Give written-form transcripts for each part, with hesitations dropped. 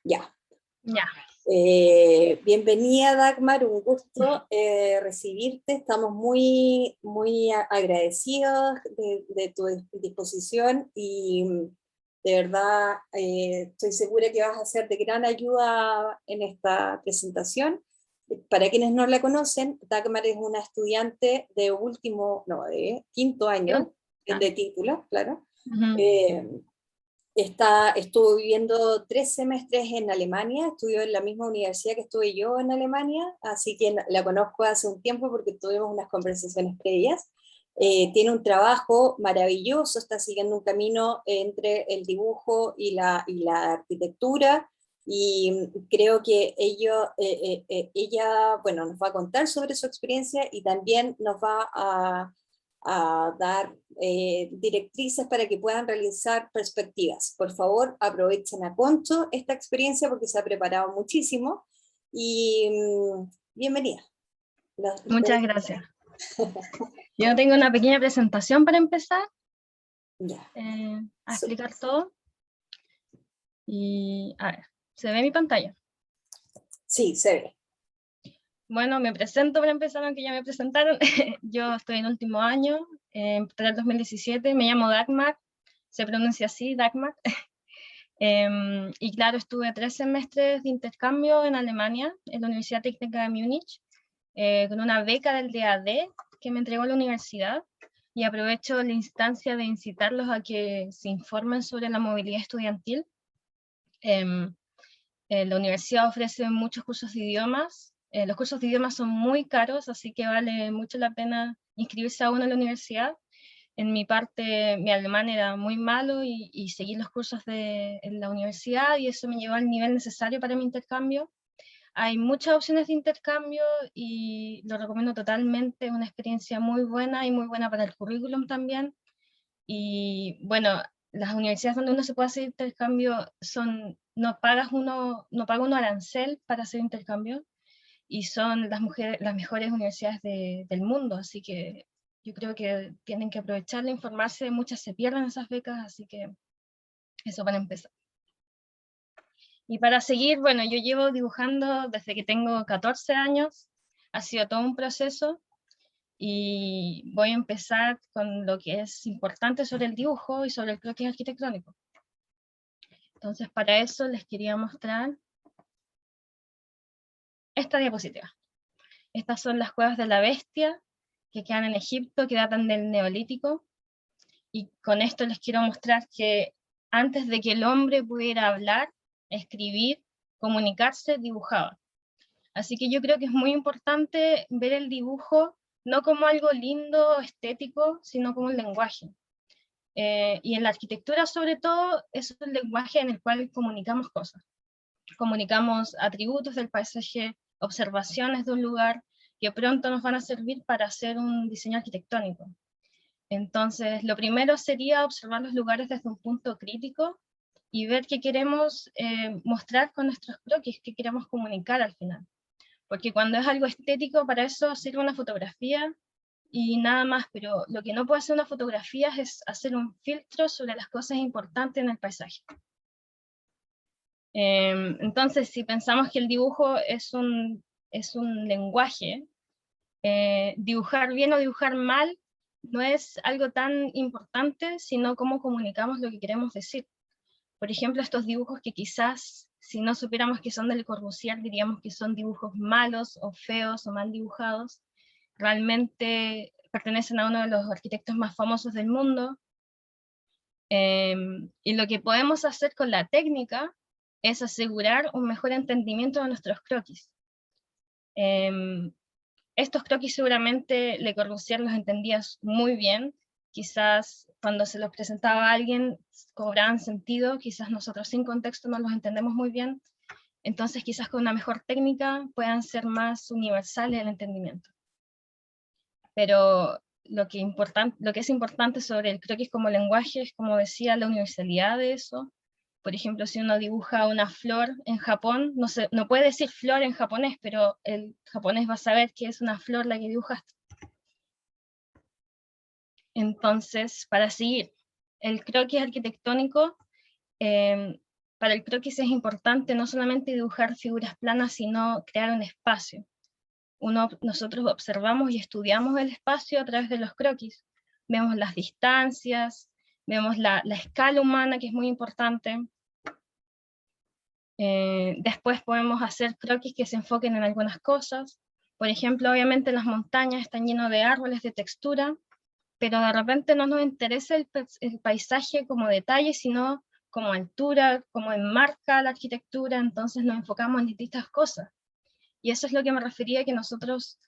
Ya. Ya. Bienvenida, Dagmar, un gusto recibirte. Estamos muy, muy agradecidos de tu disposición y de verdad estoy segura que vas a ser de gran ayuda en esta presentación. Para quienes no la conocen, Dagmar es una estudiante de de quinto año de título, claro. Estuvo viviendo 3 semestres en Alemania, estudió en la misma universidad que estuve yo en Alemania, así que la conozco hace un tiempo porque tuvimos unas conversaciones previas. Tiene un trabajo maravilloso, está siguiendo un camino entre el dibujo y la arquitectura, y creo que ella, bueno, nos va a contar sobre su experiencia y también nos va a dar directrices para que puedan realizar perspectivas. Por favor, aprovechen a concho esta experiencia porque se ha preparado muchísimo y bienvenida. Muchas gracias. Yo tengo una pequeña presentación para empezar a explicar todo. Y a ver, ¿se ve mi pantalla? Sí, se ve. Bueno, me presento para empezar, aunque ya me presentaron. Yo estoy en último año, entré en 2017, me llamo Dagmar, se pronuncia así, Dagmar. Y claro, estuve 3 semestres de intercambio en Alemania, en la Universidad Técnica de Múnich, con una beca del DAD que me entregó la universidad, y aprovecho la instancia de incitarlos a que se informen sobre la movilidad estudiantil. La universidad ofrece muchos cursos de idiomas. Los cursos de idiomas son muy caros, así que vale mucho la pena inscribirse a uno en la universidad. En mi parte, mi alemán era muy malo y seguí los cursos en la universidad, y eso me llevó al nivel necesario para mi intercambio. Hay muchas opciones de intercambio y lo recomiendo totalmente, es una experiencia muy buena y muy buena para el currículum también. Y bueno, las universidades donde uno se puede hacer intercambio no paga uno arancel para hacer intercambio, y son las mejores universidades del mundo, así que yo creo que tienen que aprovecharla, informarse, muchas se pierden esas becas, así que eso para empezar. Y para seguir, bueno, yo llevo dibujando desde que tengo 14 años, ha sido todo un proceso, y voy a empezar con lo que es importante sobre el dibujo y sobre el croquis arquitectónico. Entonces, para eso les quería mostrar esta diapositiva. Estas son las cuevas de la bestia que quedan en Egipto, que datan del Neolítico, y con esto les quiero mostrar que antes de que el hombre pudiera hablar, escribir, comunicarse, dibujaba. Así que yo creo que es muy importante ver el dibujo no como algo lindo, estético, sino como un lenguaje. Y en la arquitectura, sobre todo, es un lenguaje en el cual comunicamos cosas. Comunicamos atributos del paisaje, observaciones de un lugar, que pronto nos van a servir para hacer un diseño arquitectónico. Entonces, lo primero sería observar los lugares desde un punto crítico y ver qué queremos mostrar con nuestros croquis, qué queremos comunicar al final. Porque cuando es algo estético, para eso sirve una fotografía y nada más, pero lo que no puede hacer una fotografía es hacer un filtro sobre las cosas importantes en el paisaje. Entonces, si pensamos que el dibujo es un lenguaje, dibujar bien o dibujar mal no es algo tan importante, sino cómo comunicamos lo que queremos decir. Por ejemplo, estos dibujos que quizás, si no supiéramos que son del Corbusier, diríamos que son dibujos malos o feos o mal dibujados, realmente pertenecen a uno de los arquitectos más famosos del mundo. Y lo que podemos hacer con la técnica es asegurar un mejor entendimiento de nuestros croquis. Estos croquis seguramente Le Corbusier los entendía muy bien, quizás cuando se los presentaba a alguien cobraban sentido, quizás nosotros sin contexto no los entendemos muy bien, entonces quizás con una mejor técnica puedan ser más universales el entendimiento. Pero lo que es importante sobre el croquis como lenguaje es, como decía, la universalidad de eso. Por ejemplo, si uno dibuja una flor en Japón, no puede decir flor en japonés, pero el japonés va a saber que es una flor la que dibujaste. Entonces, para seguir, el croquis arquitectónico, para el croquis es importante no solamente dibujar figuras planas, sino crear un espacio. Nosotros observamos y estudiamos el espacio a través de los croquis. Vemos las distancias, vemos la escala humana, que es muy importante. Después podemos hacer croquis que se enfoquen en algunas cosas. Por ejemplo, obviamente las montañas están llenas de árboles, de textura, pero de repente no nos interesa el paisaje como detalle, sino como altura, como enmarca la arquitectura, entonces nos enfocamos en distintas cosas. Y eso es lo que me refería, que nosotros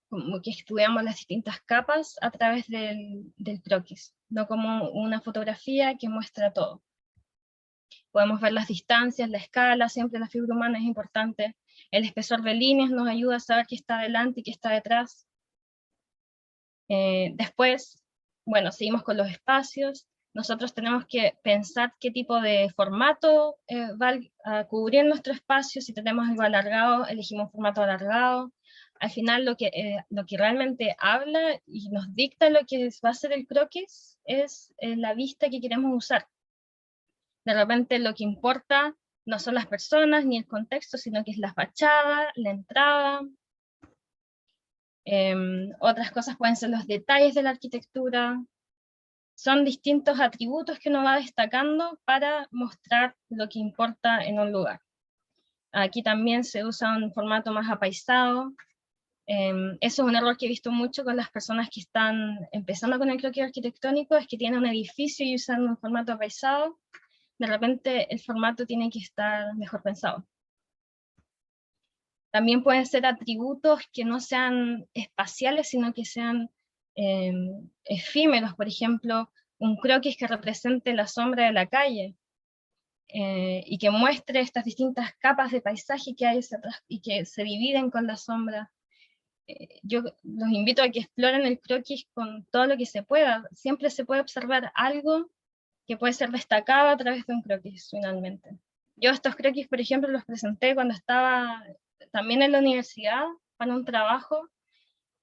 como que estudiamos las distintas capas a través del croquis, no como una fotografía que muestra todo. Podemos ver las distancias, la escala, siempre la figura humana es importante. El espesor de líneas nos ayuda a saber qué está delante y qué está detrás. Después, bueno, seguimos con los espacios. Nosotros tenemos que pensar qué tipo de formato va a cubrir nuestro espacio. Si tenemos algo alargado, elegimos un formato alargado. Al final lo que realmente habla y nos dicta lo que va a ser el croquis es la vista que queremos usar. De repente lo que importa no son las personas ni el contexto, sino que es la fachada, la entrada. Otras cosas pueden ser los detalles de la arquitectura. Son distintos atributos que uno va destacando para mostrar lo que importa en un lugar. Aquí también se usa un formato más apaisado. Eso es un error que he visto mucho con las personas que están empezando con el croquis arquitectónico, es que tienen un edificio y usan un formato apaisado. De repente el formato tiene que estar mejor pensado. También pueden ser atributos que no sean espaciales, sino que sean efímeros, por ejemplo, un croquis que represente la sombra de la calle, y que muestre estas distintas capas de paisaje que hay y que se dividen con la sombra. Yo los invito a que exploren el croquis con todo lo que se pueda. Siempre se puede observar algo que puede ser destacado a través de un croquis, finalmente. Yo estos croquis, por ejemplo, los presenté cuando estaba también en la universidad para un trabajo,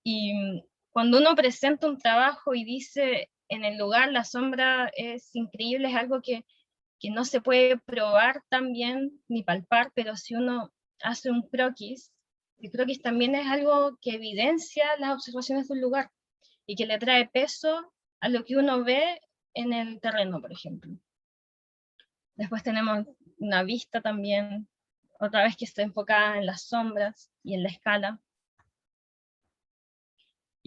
y cuando uno presenta un trabajo y dice en el lugar la sombra es increíble, es algo que no se puede probar tan bien ni palpar, pero si uno hace un croquis, el croquis también es algo que evidencia las observaciones de un lugar y que le trae peso a lo que uno ve en el terreno, por ejemplo. Después tenemos una vista también, otra vez que está enfocada en las sombras y en la escala.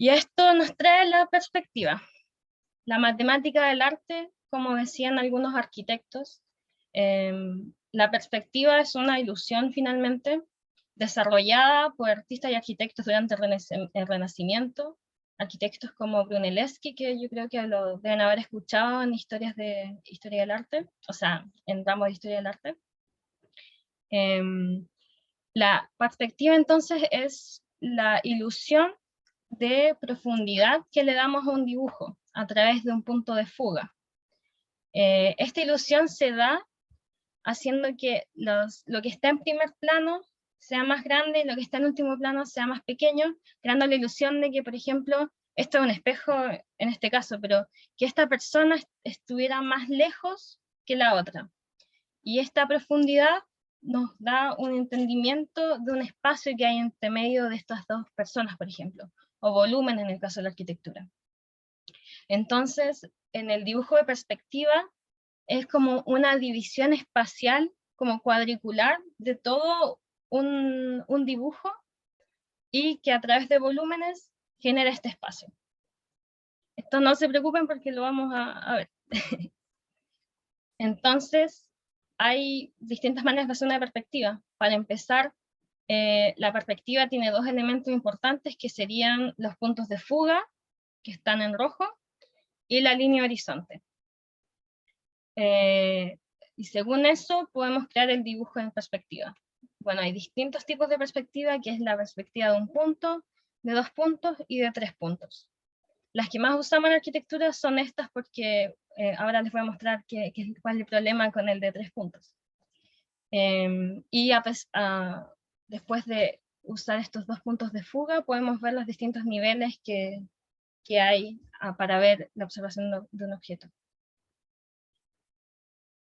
Y esto nos trae la perspectiva. La matemática del arte, como decían algunos arquitectos, la perspectiva es una ilusión finalmente, desarrollada por artistas y arquitectos durante el Renacimiento, arquitectos como Brunelleschi, que yo creo que lo deben haber escuchado en historias de historia del arte, o sea, en ramos de historia del arte. La perspectiva entonces es la ilusión de profundidad que le damos a un dibujo a través de un punto de fuga. Esta ilusión se da haciendo que lo que está en primer plano sea más grande y lo que está en último plano sea más pequeño, creando la ilusión de que, por ejemplo, esto es un espejo en este caso, pero que esta persona estuviera más lejos que la otra. Y esta profundidad nos da un entendimiento de un espacio que hay entre medio de estas dos personas, por ejemplo, o volumen en el caso de la arquitectura. Entonces, en el dibujo de perspectiva, es como una división espacial, como cuadricular, de todo un dibujo, y que a través de volúmenes genera este espacio. Esto no se preocupen porque lo vamos a ver. Entonces, hay distintas maneras de hacer una perspectiva. Para empezar, la perspectiva tiene dos elementos importantes que serían los puntos de fuga, que están en rojo, y la línea horizonte. Y según eso podemos crear el dibujo en perspectiva. Bueno, hay distintos tipos de perspectiva, que es la perspectiva de un punto, de 2 puntos y de 3 puntos. Las que más usamos en arquitectura son estas porque ahora les voy a mostrar cuál es el problema con el de 3 puntos. Después de usar estos 2 puntos de fuga, podemos ver los distintos niveles que hay para ver la observación de un objeto.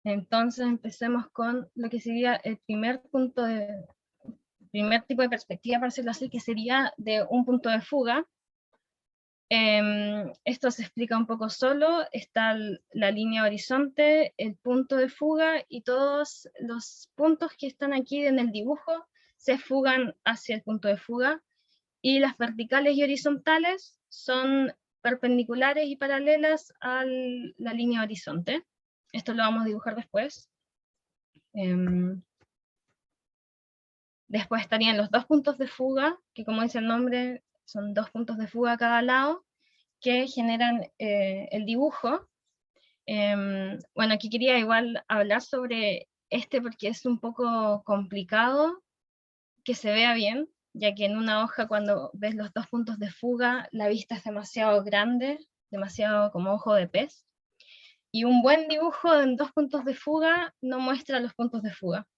Entonces empecemos con lo que sería el primer tipo de perspectiva, para decirlo así, que sería de un punto de fuga. Esto se explica un poco solo, está la línea horizonte, el punto de fuga, y todos los puntos que están aquí en el dibujo se fugan hacia el punto de fuga, y las verticales y horizontales son perpendiculares y paralelas a la línea horizonte. Esto lo vamos a dibujar después. Después estarían los dos puntos de fuga, que como dice el nombre, son dos puntos de fuga a cada lado, que generan el dibujo. Bueno, aquí quería igual hablar sobre este porque es un poco complicado que se vea bien, ya que en una hoja cuando ves los dos puntos de fuga, la vista es demasiado grande, demasiado como ojo de pez, y un buen dibujo en dos puntos de fuga no muestra los puntos de fuga.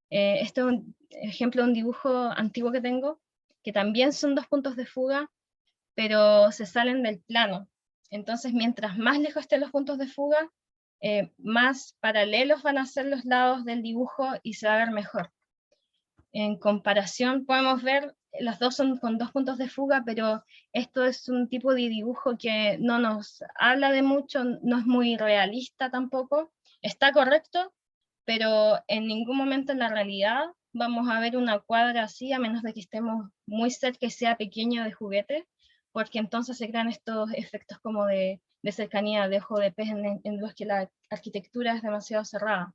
Este es un ejemplo de un dibujo antiguo que tengo, que también son dos puntos de fuga, pero se salen del plano. Entonces, mientras más lejos estén los puntos de fuga, más paralelos van a ser los lados del dibujo y se va a ver mejor. En comparación, podemos ver, los dos son con dos puntos de fuga, pero esto es un tipo de dibujo que no nos habla de mucho, no es muy realista tampoco. Está correcto, pero en ningún momento en la realidad vamos a ver una cuadra así, a menos de que estemos muy cerca y sea pequeño de juguete, porque entonces se crean estos efectos como de cercanía, de ojo de pez, en los que la arquitectura es demasiado cerrada.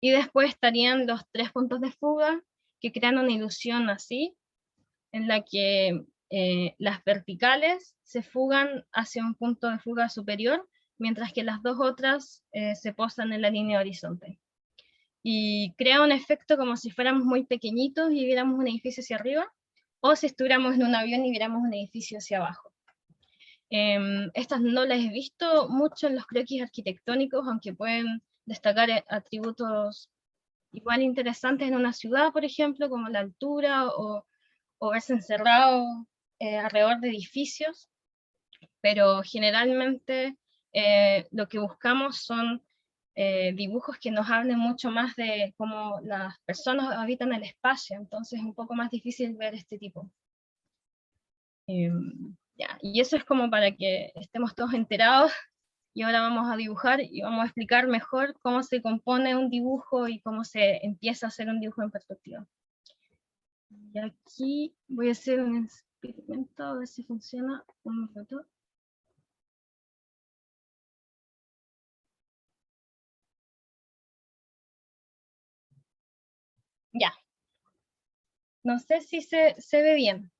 Y después estarían los tres puntos de fuga, que crean una ilusión así, en la que las verticales se fugan hacia un punto de fuga superior, mientras que las dos otras se posan en la línea horizonte. Y crea un efecto como si fuéramos muy pequeñitos y viéramos un edificio hacia arriba, o si estuviéramos en un avión y viéramos un edificio hacia abajo. Estas no las he visto mucho en los croquis arquitectónicos, aunque pueden destacar atributos igual interesantes en una ciudad, por ejemplo, como la altura o verse encerrado alrededor de edificios, pero generalmente lo que buscamos son dibujos que nos hablen mucho más de cómo las personas habitan el espacio, entonces es un poco más difícil ver este tipo. Ya, y eso es como para que estemos todos enterados, y ahora vamos a dibujar y vamos a explicar mejor cómo se compone un dibujo y cómo se empieza a hacer un dibujo en perspectiva. Y aquí voy a hacer un experimento, a ver si funciona. Un minuto. Ya. No sé si se ve bien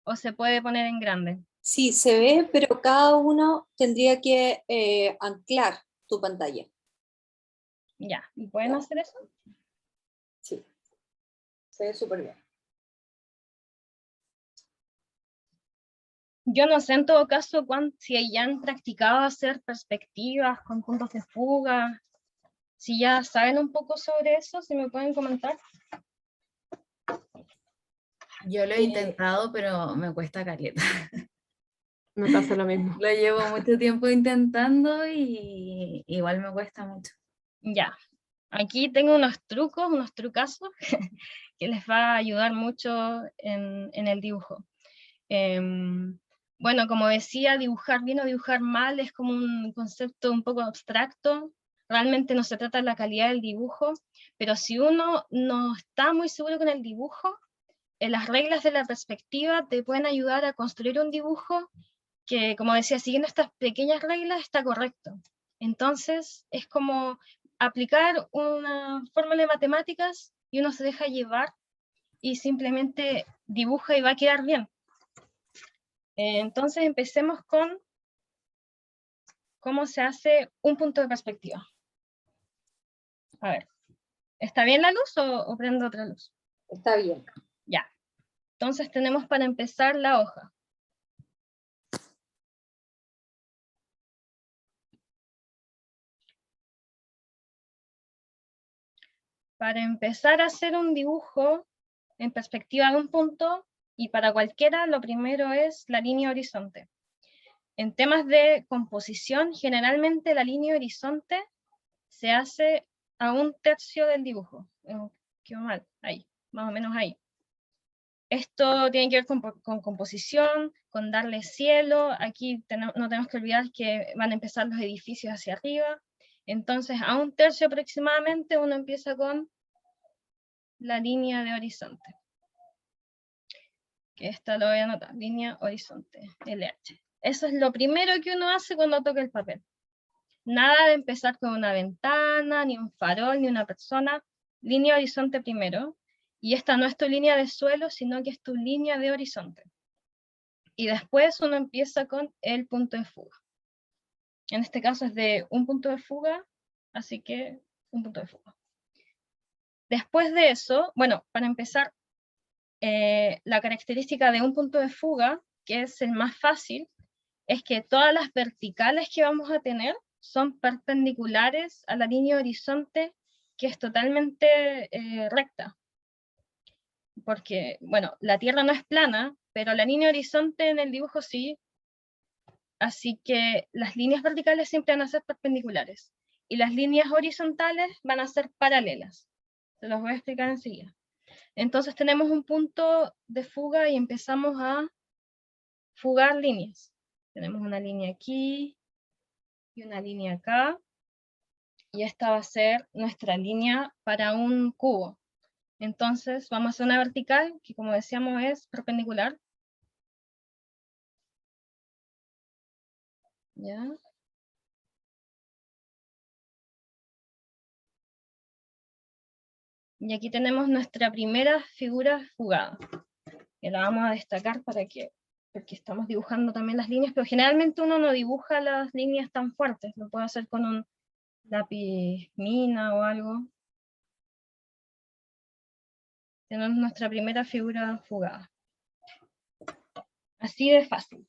o se puede poner en grande. Sí, se ve, pero cada uno tendría que anclar tu pantalla. Ya, ¿y pueden hacer eso? Sí, se ve súper bien. Yo no sé en todo caso si ya han practicado hacer perspectivas con puntos de fuga, si ya saben un poco sobre eso, si me pueden comentar. Yo lo he intentado, pero me cuesta caleta. Me pasa lo mismo. Lo llevo mucho tiempo intentando y igual me cuesta mucho. Ya, aquí tengo unos trucos, unos trucazos que les va a ayudar mucho en el dibujo. Bueno, como decía, dibujar bien o dibujar mal es como un concepto un poco abstracto. Realmente no se trata de la calidad del dibujo, pero si uno no está muy seguro con el dibujo, las reglas de la perspectiva te pueden ayudar a construir un dibujo que, como decía, siguiendo estas pequeñas reglas está correcto. Entonces, es como aplicar una fórmula de matemáticas y uno se deja llevar y simplemente dibuja y va a quedar bien. Entonces, empecemos con cómo se hace un punto de perspectiva. A ver, ¿está bien la luz o prendo otra luz? Está bien. Ya. Entonces, tenemos para empezar la hoja. Para empezar a hacer un dibujo en perspectiva de un punto, y para cualquiera, lo primero es la línea horizonte. En temas de composición, generalmente la línea horizonte se hace a 1/3 del dibujo. Quedó mal, ahí, más o menos ahí. Esto tiene que ver con composición, con darle cielo. Aquí no tenemos que olvidar que van a empezar los edificios hacia arriba. Entonces, a 1/3 aproximadamente, uno empieza con la línea de horizonte. Que esta lo voy a anotar, línea horizonte, LH. Eso es lo primero que uno hace cuando toca el papel. Nada de empezar con una ventana, ni un farol, ni una persona. Línea horizonte primero. Y esta no es tu línea de suelo, sino que es tu línea de horizonte. Y después uno empieza con el punto de fuga. En este caso es de un punto de fuga, así que un punto de fuga. Después de eso, bueno, para empezar, la característica de un punto de fuga, que es el más fácil, es que todas las verticales que vamos a tener son perpendiculares a la línea horizonte, que es totalmente recta. Porque, bueno, la Tierra no es plana, pero la línea horizonte en el dibujo sí, así que las líneas verticales siempre van a ser perpendiculares, y las líneas horizontales van a ser paralelas. Se los voy a explicar enseguida. Entonces tenemos un punto de fuga y empezamos a fugar líneas. Tenemos una línea aquí y una línea acá, y esta va a ser nuestra línea para un cubo. Entonces vamos a hacer una vertical que, como decíamos, es perpendicular. ¿Ya? Y aquí tenemos nuestra primera figura fugada, que la vamos a destacar porque estamos dibujando también las líneas, pero generalmente uno no dibuja las líneas tan fuertes, lo puede hacer con un lápiz mina o algo. Tenemos nuestra primera figura fugada. Así de fácil.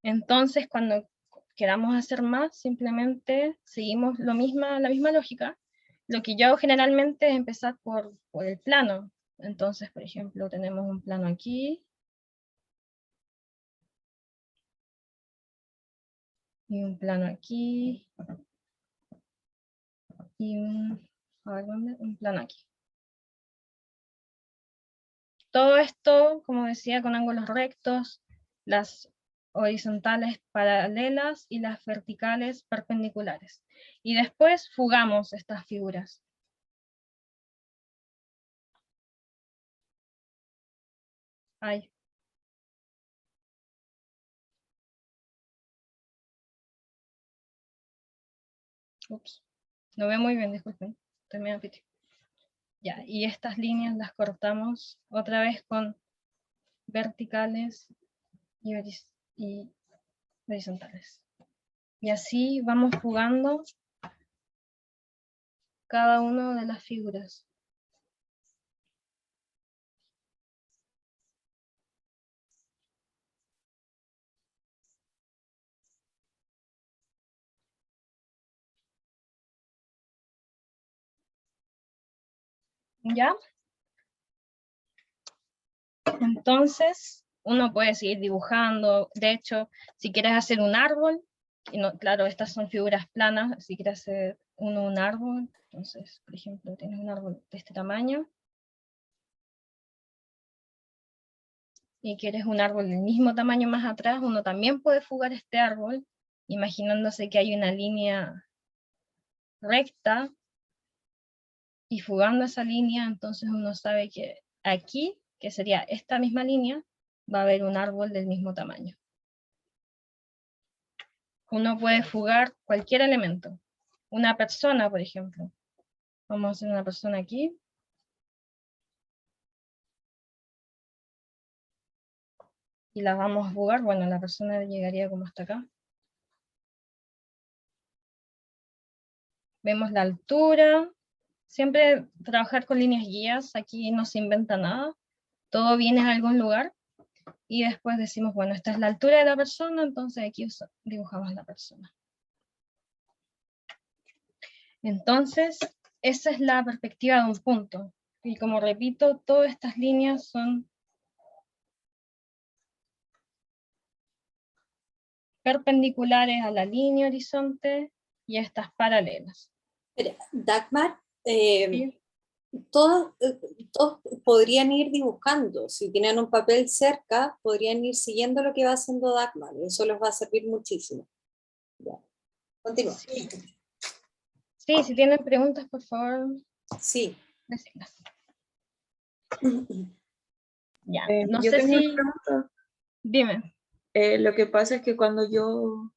Entonces, cuando queramos hacer más, simplemente seguimos la misma lógica. Lo que yo hago generalmente es empezar por el plano. Entonces, por ejemplo, tenemos un plano aquí. Y un plano aquí. Y un plano aquí. Todo esto, como decía, con ángulos rectos, las horizontales paralelas y las verticales perpendiculares. Y después fugamos estas figuras. Ay. Ups. No veo muy bien, disculpen. Estoy medio piti. Ya, y estas líneas las cortamos otra vez con verticales y horizontales. Y así vamos jugando cada una de las figuras. ¿Ya? Entonces, uno puede seguir dibujando. De hecho, si quieres hacer un árbol, y no, claro, estas son figuras planas, si quieres hacer un árbol, entonces, por ejemplo, tienes un árbol de este tamaño, y quieres un árbol del mismo tamaño más atrás, uno también puede fugar este árbol, imaginándose que hay una línea recta, y fugando esa línea, entonces uno sabe que aquí, que sería esta misma línea, va a haber un árbol del mismo tamaño. Uno puede fugar cualquier elemento. Una persona, por ejemplo. Vamos a hacer una persona aquí. Y la vamos a fugar. Bueno, la persona llegaría como hasta acá. Vemos la altura. Siempre trabajar con líneas guías. Aquí no se inventa nada. Todo viene a algún lugar. Y después decimos, bueno, esta es la altura de la persona, entonces aquí dibujamos la persona. Entonces, esa es la perspectiva de un punto. Y como repito, todas estas líneas son perpendiculares a la línea horizonte y estas paralelas. Espera, Dagmar, Sí. todos, todos podrían ir dibujando. Si tienen un papel cerca, podrían ir siguiendo lo que va haciendo Dagmar. Eso les va a servir muchísimo. Ya. Continúa. Sí. Sí, si tienen preguntas, por favor, Sí. decirlas. Ya, no Yo sé tengo una si... pregunta. Dime. Lo que pasa es que cuando yo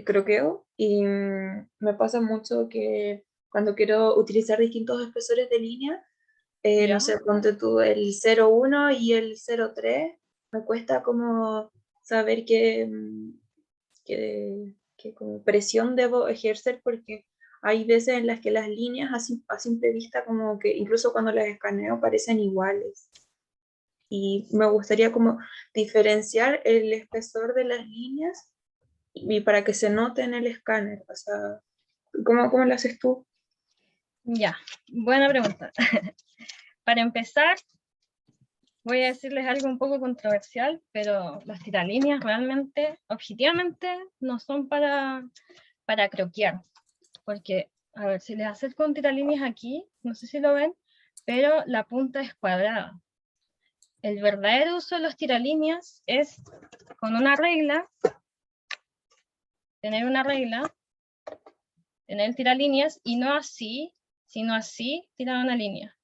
croqueo, y me pasa mucho que cuando quiero utilizar distintos espesores de línea, no ¿Ya? sé, ponte tú el 0,1 y el 0,3, me cuesta como saber qué como presión debo ejercer, porque hay veces en las que las líneas a simple vista como que incluso cuando las escaneo parecen iguales. Y me gustaría como diferenciar el espesor de las líneas y para que se note en el escáner. O sea, ¿cómo lo haces tú? Ya, buena pregunta. Para empezar, voy a decirles algo un poco controversial, pero las tiralíneas realmente, objetivamente, no son para croquear. Porque, a ver, si les acerco un tiralíneas aquí, no sé si lo ven, pero la punta es cuadrada. El verdadero uso de los tiralíneas es con una regla, tener una regla, tener tiralíneas, y no así, sino así, tirar una línea.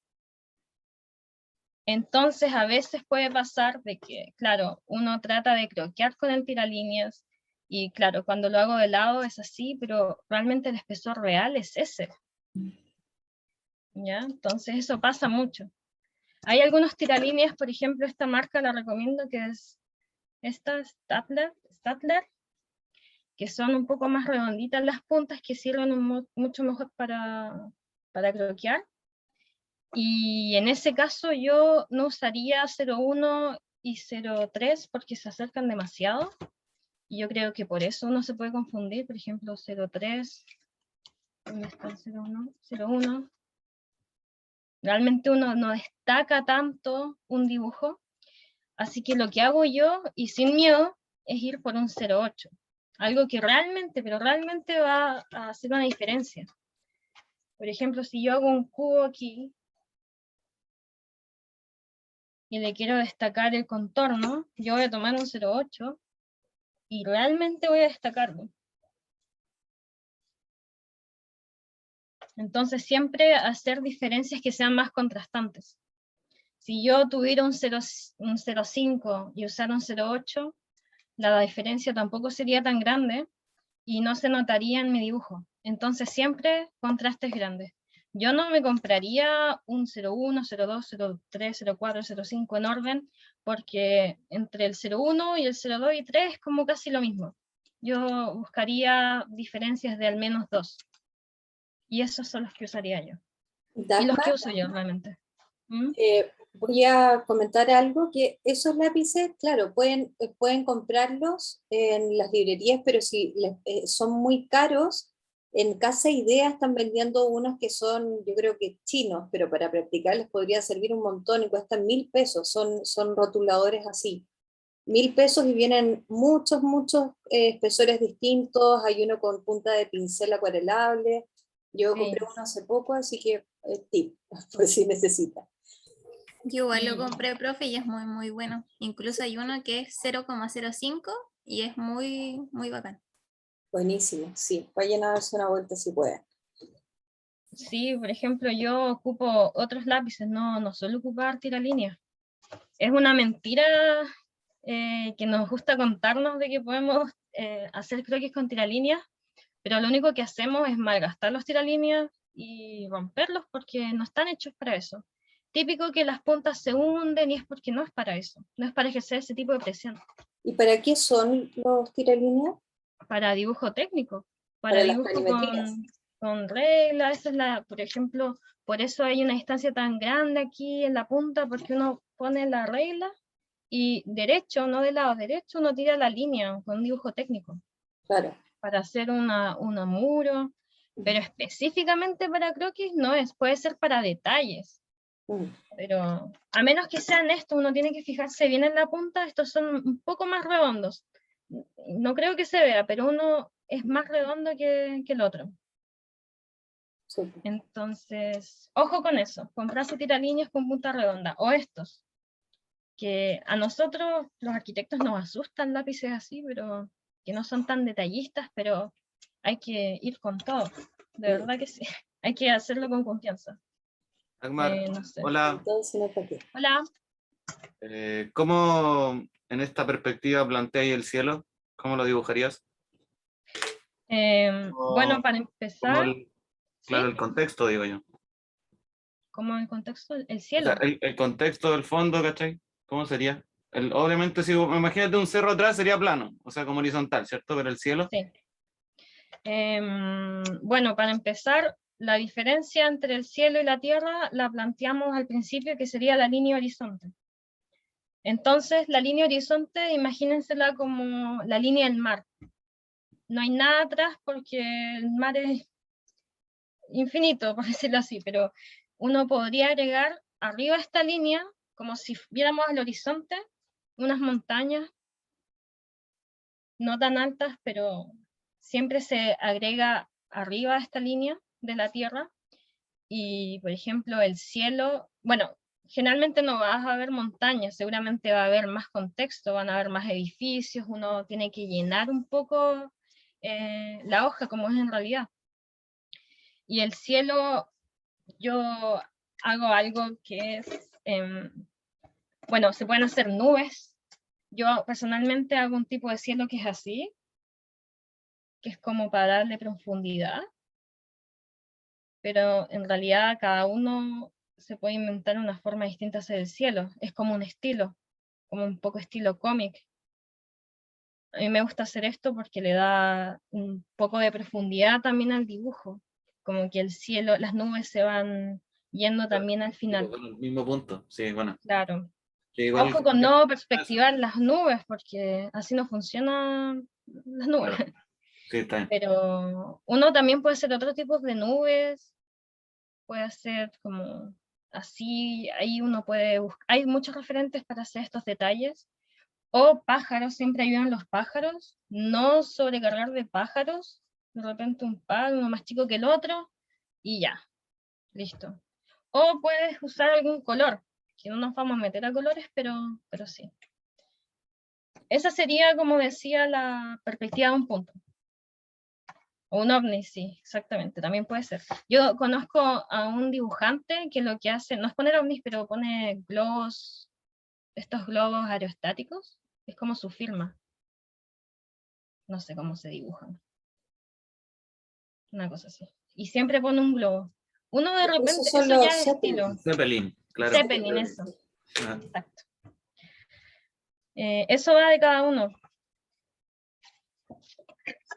Entonces, a veces puede pasar de que, claro, uno trata de croquear con el tiralíneas, y claro, cuando lo hago de lado es así, pero realmente el espesor real es ese. ¿Ya? Entonces, eso pasa mucho. Hay algunos tiralíneas, por ejemplo, esta marca la recomiendo, que es esta Statler, que son un poco más redonditas las puntas, que sirven mucho mejor para croquear. Y en ese caso yo no usaría 0,1 y 0,3 porque se acercan demasiado. Y yo creo que por eso uno se puede confundir. Por ejemplo, 0,3, ¿dónde está el 0,1? 0,1. Realmente uno no destaca tanto un dibujo. Así que lo que hago yo, y sin miedo, es ir por un 0,8. Algo que realmente, pero realmente va a hacer una diferencia. Por ejemplo, si yo hago un cubo aquí y le quiero destacar el contorno, yo voy a tomar un 0,8 y realmente voy a destacarlo. Entonces siempre hacer diferencias que sean más contrastantes. Si yo tuviera un 0,5 y usar un 0,8, la diferencia tampoco sería tan grande y no se notaría en mi dibujo. Entonces siempre contrastes grandes. Yo no me compraría un 0,1, 0,2, 0,3, 0,4, 0,5 en orden, porque entre el 0,1 y el 0,2 y 3 es como casi lo mismo. Yo buscaría diferencias de al menos 2. Y esos son los que usaría yo. Y los que Dagmar, uso yo realmente. ¿Mm? voy a comentar algo, que esos lápices, claro, pueden comprarlos en las librerías, pero si son muy caros, en Casa Idea están vendiendo unos que son, yo creo que chinos, pero para practicar les podría servir un montón y cuestan 1.000 pesos, son rotuladores así. 1.000 pesos y vienen muchos espesores distintos, hay uno con punta de pincel acuarelable, yo compré Sí. uno hace poco, así que tip, por si necesita. Yo igual lo Y compré, profe, y es muy, muy bueno. Incluso hay uno que es 0,05 y es muy, muy bacán. Buenísimo, sí, vayan a darse una vuelta si pueden. sí, por ejemplo, yo ocupo otros lápices, no suelo ocupar tiralíneas. Es una mentira que nos gusta contarnos de que podemos hacer croquis con tiralíneas, pero lo único que hacemos es malgastar los tiralíneas y romperlos porque no están hechos para eso. Típico que las puntas se hunden y es porque no es para eso, no es para ejercer ese tipo de presión. ¿Y para qué son los tiralíneas? Para dibujo técnico, para Para las dibujo planimetrías. con regla, esa es la, por ejemplo, por eso hay una distancia tan grande aquí en la punta, porque uno pone la regla y derecho, no del lado derecho, uno tira la línea con un dibujo técnico Claro. para hacer una muro, pero específicamente para croquis no es, puede ser para detalles, Mm. pero a menos que sean estos, uno tiene que fijarse bien en la punta, estos son un poco más redondos. No creo que se vea, pero uno es más redondo que el otro. Súper. Entonces, ojo con eso, con frase tiralíneas con punta redonda, o estos, que a nosotros los arquitectos nos asustan lápices así, pero que no son tan detallistas, pero hay que ir con todo, de verdad que sí, hay que hacerlo con confianza. Dagmar, No sé. hola. Entonces, no para qué. Hola. ¿Cómo en esta perspectiva planteáis el cielo? ¿Cómo lo dibujarías? Bueno, para Como empezar, claro, ¿sí? el contexto, digo yo. Como el contexto, el O cielo. sea, el contexto del fondo, ¿cachai? ¿Cómo sería? Obviamente, si imagínate un cerro atrás, sería plano, o sea, como horizontal, ¿cierto? Pero el cielo. Sí. Bueno, para empezar, la diferencia entre el cielo y la tierra la planteamos al principio, que sería la línea horizonte. Entonces, la línea horizonte, imagínensela como la línea del mar. No hay nada atrás porque el mar es infinito, por decirlo así, pero uno podría agregar arriba de esta línea, como si viéramos al horizonte, unas montañas, no tan altas, pero siempre se agrega arriba de esta línea de la Tierra, y por ejemplo el cielo, bueno, generalmente no vas a ver montañas, seguramente va a haber más contexto, van a haber más edificios, uno tiene que llenar un poco la hoja como es en realidad. Y el cielo, yo hago algo que es, bueno, se pueden hacer nubes. Yo personalmente hago un tipo de cielo que es así, que es como para darle profundidad, pero en realidad cada uno se puede inventar una forma distinta de hacer el cielo. Es como un estilo, como un poco estilo cómic. A mí me gusta hacer esto porque le da un poco de profundidad también al dibujo, como que el cielo, las nubes se van yendo también al final. Bueno, el mismo punto, sí, bueno. Claro. Sí, igual, Ojo con no perspectivar las nubes, porque así no funcionan las nubes. claro, sí, está bien. Pero uno también puede hacer otro tipo de nubes, puede hacer como así, ahí uno puede buscar, hay muchos referentes para hacer estos detalles. O pájaros, siempre ayudan los pájaros, no sobrecargar de pájaros, de repente un par, uno más chico que el otro, y ya, listo. O puedes usar algún color, que no nos vamos a meter a colores, pero sí. Esa sería, como decía, la perspectiva de un punto. O un ovni, sí, exactamente, también puede ser. Yo conozco a un dibujante que lo que hace, no es poner ovnis, pero pone globos, estos globos aerostáticos, es como su firma. No sé cómo se dibujan. Una cosa así. Y siempre pone un globo. Uno de repente, Esos son eso los ya es estilo. Zeppelin, claro. Zeppelin, eso. Ah, Exacto. Eso va de cada uno.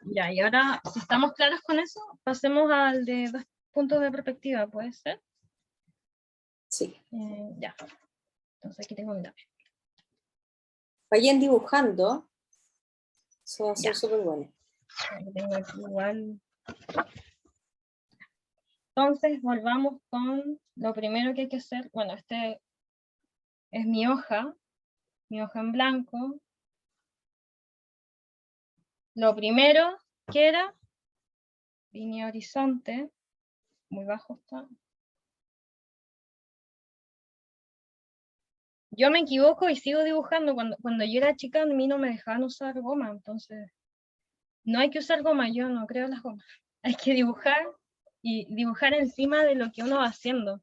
Ya, y ahora, si estamos claros con eso, pasemos al de 2 puntos de perspectiva, ¿puede ser? Sí. Ya. Entonces aquí tengo mi lápiz. Vayan dibujando. Eso va a ser Ya. súper bueno. Aquí tengo aquí igual. Entonces, volvamos con lo primero que hay que hacer. Bueno, este es mi hoja en blanco. Lo primero que era línea horizonte, muy bajo está. Yo me equivoco y sigo dibujando. Cuando yo era chica, a mí no me dejaban usar goma, entonces no hay que usar goma, yo no creo en las gomas. Hay que dibujar y dibujar encima de lo que uno va haciendo.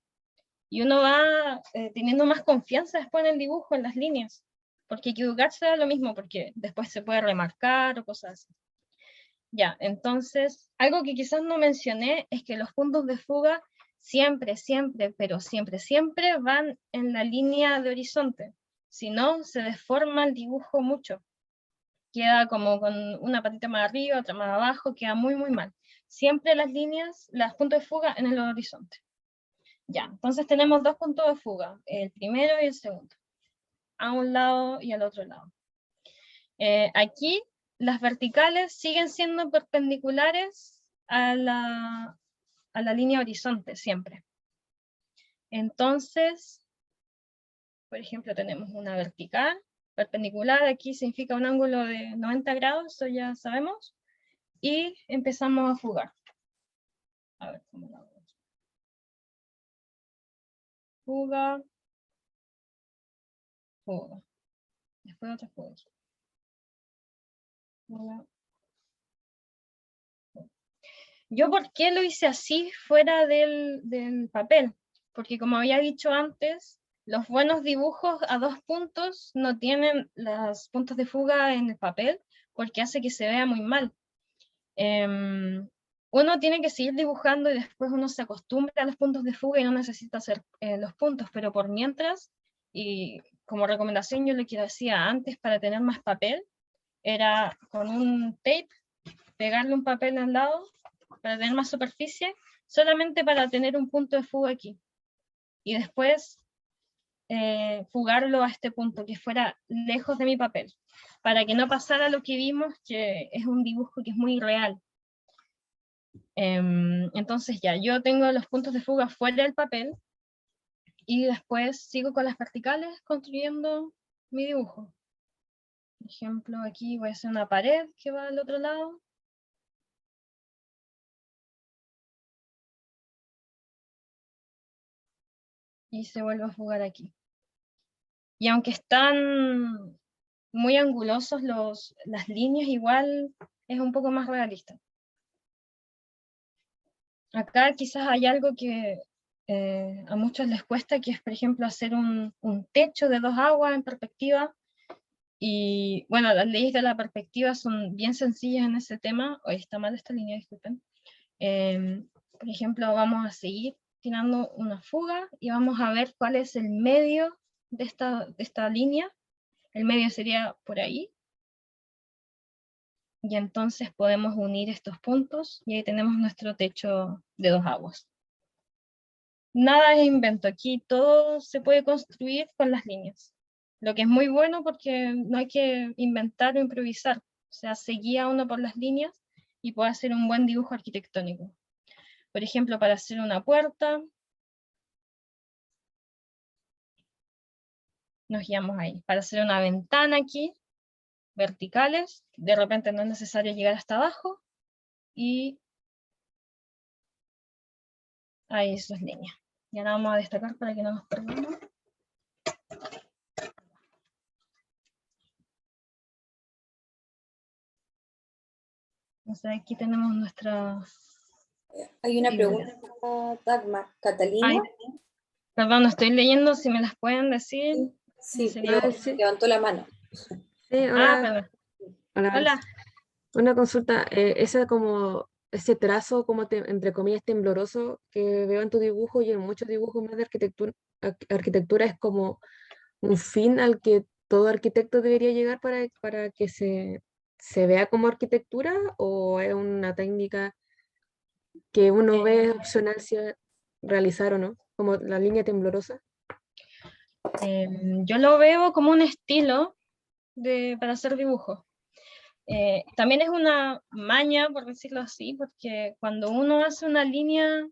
Y uno va teniendo más confianza después en el dibujo, en las líneas. Porque equivocarse da lo mismo, porque después se puede remarcar o cosas así. Ya, entonces, algo que quizás no mencioné es que los puntos de fuga siempre, siempre, pero siempre, siempre van en la línea de horizonte. Si no, se deforma el dibujo mucho. Queda como con una patita más arriba, otra más abajo, queda muy, muy mal. Siempre las líneas, los puntos de fuga en el horizonte. Ya, entonces tenemos 2 puntos de fuga, el primero y el segundo, a un lado y al otro lado. Aquí las verticales siguen siendo perpendiculares a la línea horizonte siempre. Entonces, por ejemplo, tenemos una vertical, perpendicular, aquí significa un ángulo de 90 grados, eso ya sabemos, y empezamos a fugar. A ver cómo lo hago aquí. fuga, fuga. Después otra fuga. Fuga. Yo, ¿por qué lo hice así fuera del papel? Porque como había dicho antes, los buenos dibujos a 2 puntos no tienen los puntos de fuga en el papel, porque hace que se vea muy mal. Uno tiene que seguir dibujando y después uno se acostumbra a los puntos de fuga y no necesita hacer los puntos, pero por mientras, y como recomendación yo lo que hacía antes para tener más papel, era con un tape, pegarle un papel al lado para tener más superficie, solamente para tener un punto de fuga aquí. Y después fugarlo a este punto, que fuera lejos de mi papel, para que no pasara lo que vimos, que es un dibujo que es muy real. Entonces ya, yo tengo los puntos de fuga fuera del papel, y después sigo con las verticales construyendo mi dibujo. Por ejemplo, aquí voy a hacer una pared que va al otro lado. Y se vuelve a fugar aquí. Y aunque están muy angulosos las líneas, igual es un poco más realista. Acá quizás hay algo que a muchos les cuesta, que es, por ejemplo, hacer un techo de 2 aguas en perspectiva. Y bueno, las leyes de la perspectiva son bien sencillas en ese tema. Hoy está mal esta línea, disculpen. Por ejemplo, vamos a seguir tirando una fuga y vamos a ver cuál es el medio de esta línea. El medio sería por ahí. Y entonces podemos unir estos puntos y ahí tenemos nuestro techo de 2 aguas. Nada es invento, aquí todo se puede construir con las líneas. Lo que es muy bueno porque no hay que inventar o improvisar. O sea, se guía uno por las líneas y puede hacer un buen dibujo arquitectónico. Por ejemplo, para hacer una puerta, nos guiamos ahí. Para hacer una ventana aquí, verticales, de repente no es necesario llegar hasta abajo, y ahí esas líneas. Y ahora vamos a destacar para que no nos perdamos. Entonces aquí tenemos nuestra... Hay una figura. pregunta, Dagmar. ¿Catalina? Ay, perdón, no estoy leyendo, si me las pueden decir. Sí, Sería- pero sí. levantó la mano. Sí, Ah, hola, perdón. hola. Hola. Una consulta, ese trazo como entre comillas tembloroso que veo en tu dibujo y en muchos dibujos más de arquitectura es como un fin al que todo arquitecto debería llegar para que se vea como arquitectura, o es una técnica que uno ve opcional si realizar o no, como la línea temblorosa. Yo lo veo como un estilo para hacer dibujos. También es una maña, por decirlo así, porque cuando uno hace una línea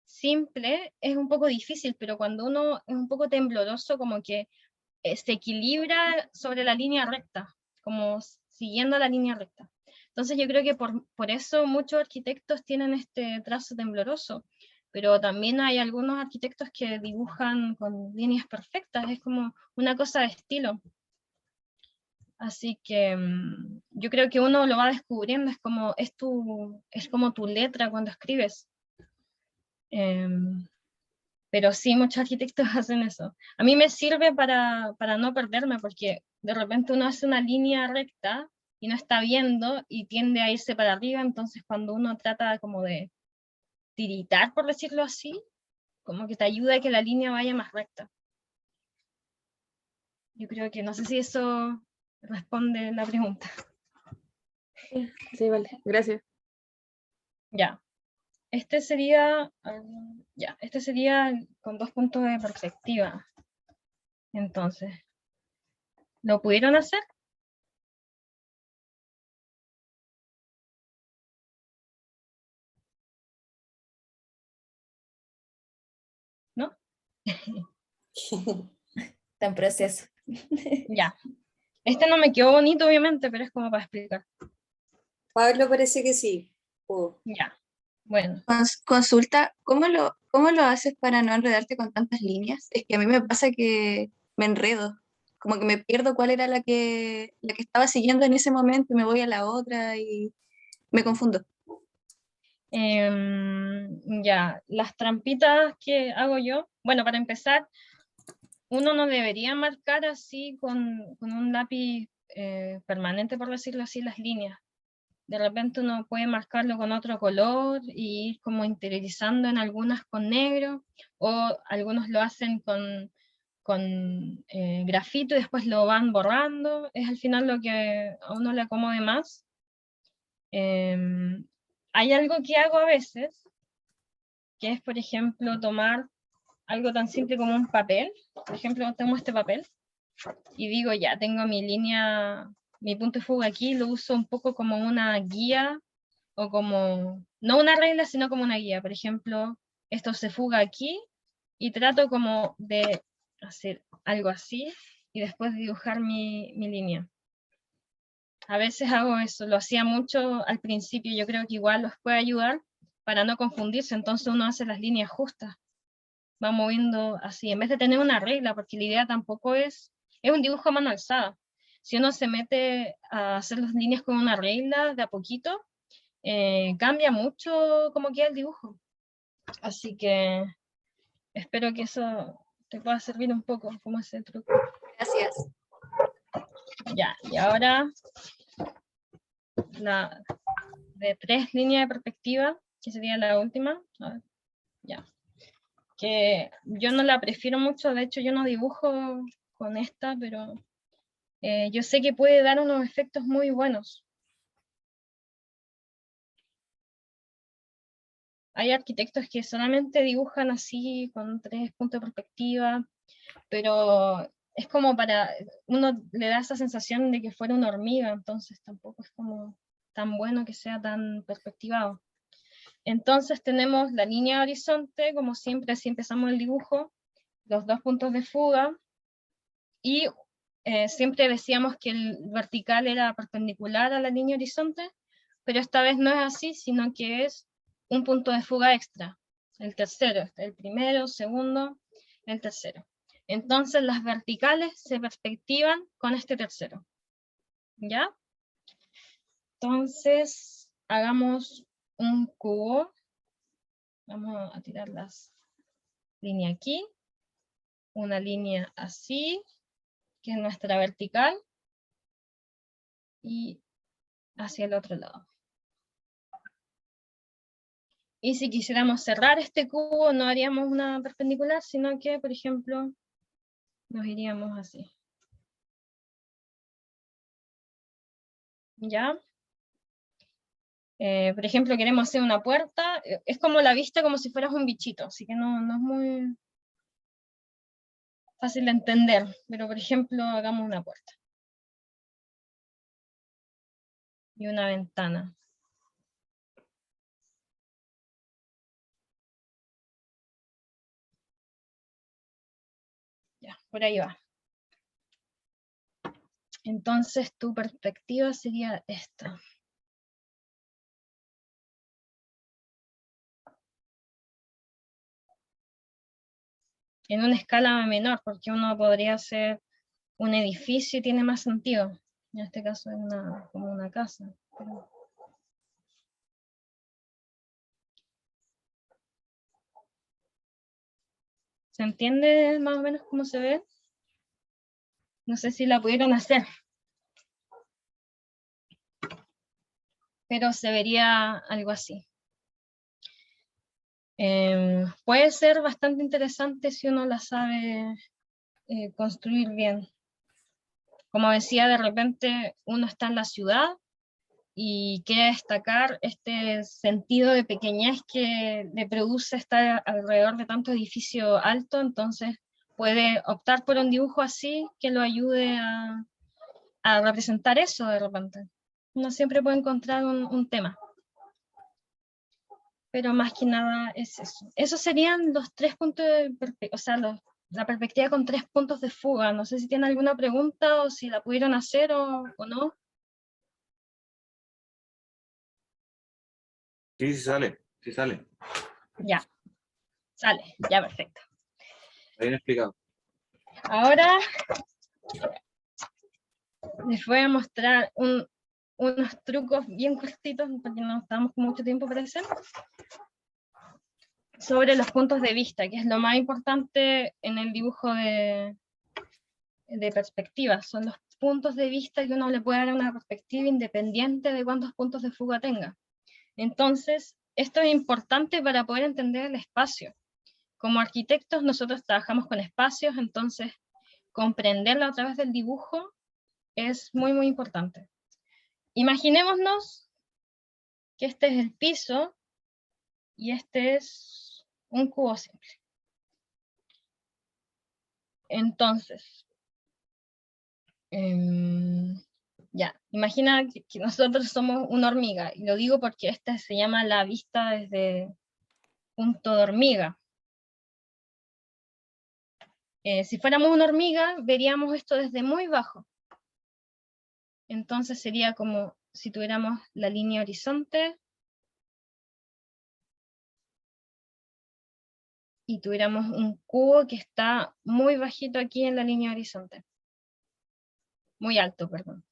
simple es un poco difícil, pero cuando uno es un poco tembloroso, como que se equilibra sobre la línea recta, como siguiendo la línea recta. Entonces yo creo que por eso muchos arquitectos tienen este trazo tembloroso, pero también hay algunos arquitectos que dibujan con líneas perfectas, es como una cosa de estilo. Así que yo creo que uno lo va descubriendo, es como tu letra cuando escribes. Pero sí, muchos arquitectos hacen eso. A mí me sirve para no perderme, porque de repente uno hace una línea recta y no está viendo y tiende a irse para arriba, entonces cuando uno trata como de tiritar, por decirlo así, como que te ayuda a que la línea vaya más recta. Yo creo que no sé si eso responde la pregunta. Sí, vale, gracias. Ya. Este sería con 2 puntos de perspectiva. Entonces, ¿lo pudieron hacer? ¿No? Está en proceso. Ya. Este no me quedó bonito, obviamente, pero es como para explicar. Pablo parece que sí. Ya. Bueno. Consulta, ¿cómo lo haces para no enredarte con tantas líneas? Es que a mí me pasa que me enredo, como que me pierdo cuál era la que estaba siguiendo en ese momento y me voy a la otra y me confundo. Ya, las trampitas que hago yo, bueno, para empezar, uno no debería marcar así con un lápiz permanente, por decirlo así, las líneas. De repente uno puede marcarlo con otro color y ir como interiorizando en algunas con negro, o algunos lo hacen con grafito y después lo van borrando. Es al final lo que a uno le acomode más. Hay algo que hago a veces, que es, por ejemplo, tomar algo tan simple como un papel. Por ejemplo, tengo este papel y digo, ya, tengo mi línea, mi punto de fuga aquí, lo uso un poco como una guía, o como, no una regla, sino como una guía. Por ejemplo, esto se fuga aquí, y trato como de hacer algo así, y después dibujar mi línea. A veces hago eso, lo hacía mucho al principio, yo creo que igual los puede ayudar para no confundirse, entonces uno hace las líneas justas, va moviendo así, en vez de tener una regla, porque la idea tampoco es un dibujo a mano alzada. Si uno se mete a hacer las líneas con una regla de a poquito, cambia mucho cómo queda el dibujo. Así que espero que eso te pueda servir un poco como ese truco. Gracias. Ya, y ahora la de 3 líneas de perspectiva, que sería la última. A ver, ya. Que yo no la prefiero mucho, de hecho yo no dibujo con esta, pero yo sé que puede dar unos efectos muy buenos. Hay arquitectos que solamente dibujan así, con 3 puntos de perspectiva, pero es como para, uno le da esa sensación de que fuera una hormiga, entonces tampoco es como tan bueno que sea tan perspectivado. Entonces tenemos la línea de horizonte, como siempre, así empezamos el dibujo, los 2 puntos de fuga, y siempre decíamos que el vertical era perpendicular a la línea horizonte, pero esta vez no es así, sino que es un punto de fuga extra, el tercero, el primero, segundo, el tercero. Entonces las verticales se perspectivan con este tercero, ¿ya? Entonces hagamos un cubo, vamos a tirar las líneas aquí, una línea así, que es nuestra vertical, y hacia el otro lado. Y si quisiéramos cerrar este cubo, no haríamos una perpendicular, sino que, por ejemplo, nos iríamos así. ¿Ya? Por ejemplo, queremos hacer una puerta, es como la vista como si fueras un bichito, así que no es muy fácil de entender, pero por ejemplo, hagamos una puerta. Y una ventana. Ya, por ahí va. Entonces tu perspectiva sería esta. En una escala menor, porque uno podría hacer un edificio y tiene más sentido. En este caso es como una casa. Pero... ¿Se entiende más o menos cómo se ve? No sé si la pudieron hacer. Pero se vería algo así. Puede ser bastante interesante si uno la sabe construir bien. Como decía, de repente uno está en la ciudad y quiere destacar este sentido de pequeñez que le produce estar alrededor de tanto edificio alto, entonces puede optar por un dibujo así que lo ayude a representar eso de repente. Uno siempre puede encontrar un tema. Pero más que nada es eso. Esos serían los 3 puntos de perspectiva, o sea, la perspectiva con 3 puntos de fuga. No sé si tienen alguna pregunta o si la pudieron hacer o no. Sí, sí sale, sí sale. Ya. Sale, ya perfecto. Bien explicado. Ahora les voy a mostrar unos trucos bien cortitos, porque no estamos con mucho tiempo para hacer, sobre los puntos de vista, que es lo más importante en el dibujo de perspectiva. Son los puntos de vista que uno le puede dar una perspectiva independiente de cuántos puntos de fuga tenga. Entonces, esto es importante para poder entender el espacio. Como arquitectos nosotros trabajamos con espacios, entonces comprenderlo a través del dibujo es muy, muy importante. Imaginémonos que este es el piso y este es un cubo simple. Entonces, ya, imagina que nosotros somos una hormiga, y lo digo porque esta se llama la vista desde punto de hormiga. Si fuéramos una hormiga, veríamos esto desde muy bajo. Entonces sería como si tuviéramos la línea horizonte y tuviéramos un cubo que está muy bajito aquí en la línea horizonte. Muy alto, perdón.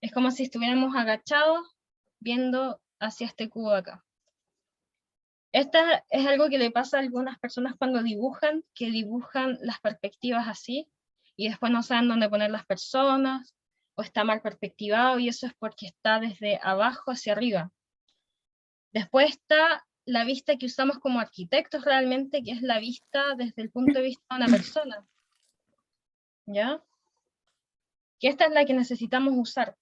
Es como si estuviéramos agachados viendo hacia este cubo de acá. Esta es algo que le pasa a algunas personas cuando dibujan, que dibujan las perspectivas así, y después no saben dónde poner las personas, o está mal perspectivado, y eso es porque está desde abajo hacia arriba. Después está la vista que usamos como arquitectos realmente, que es la vista desde el punto de vista de una persona. ¿Ya? Que esta es la que necesitamos usar.